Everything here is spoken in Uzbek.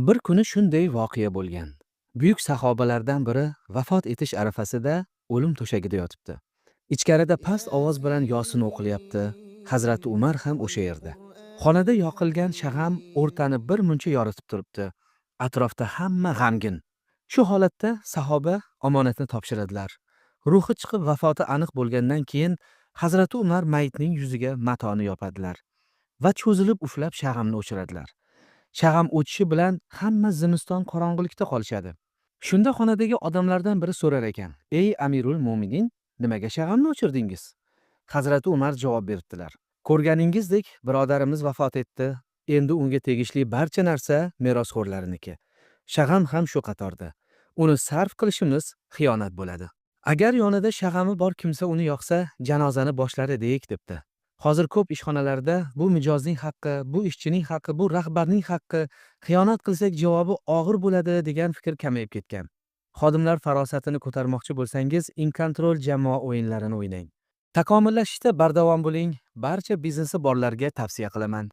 Bir kuni shunday voqea bo'lgan. Buyuk sahobalardan biri vafot etish arafasida o'lim to'shagida yotibdi. Ichkarida past ovoz bilan Yosin o'qilyapti. Hazrati Umar ham o'sha yerda. Xonada yoqilgan shag'am o'rtani bir muncha yoritib turibdi. Atrofda hamma g'amgin. Shu holatda sahoba omonatni topshiradilar. Ruhi chiqib vafoti aniq bo'lgandan keyin Hazrati Umar mayitning yuziga matoni yopadilar va cho'zilib uflab shag'amni o'chiradilar. Shag'am o'chishi bilan hamma zimiston qorong'ilikda qolishadi. Shunda xonadagi odamlardan biri so'rar ekan: "Ey Amirul Mo'minin, nimaga shag'amni o'chirdingiz?" Hazrati Umar javob beribdilar: "Ko'rganingizdek, birodarimiz vafot etdi. Endi unga tegishli barcha narsa merosxo'rlariniki. Shag'am ham shu qatorda. Uni sarf qilishimiz xiyonat bo'ladi. Agar yonida shag'ami bor kimsa uni yoqsa, janozani boshlar edik", debdi. Hozir ko'p ishxonalarda bu mijozning haqqi, bu ishchining haqqi, bu rahbarning haqqi, xiyonat qilsak javobi og'ir bo'ladi degan fikr kamayib ketgan. Xodimlar farosatini ko'tarmoqchi bo'lsangiz, in-kontrol jamoa o'yinlarini o'ynang. Takomillashishda bardavom bo'ling. Barcha biznesi borlarga tavsiya qilaman.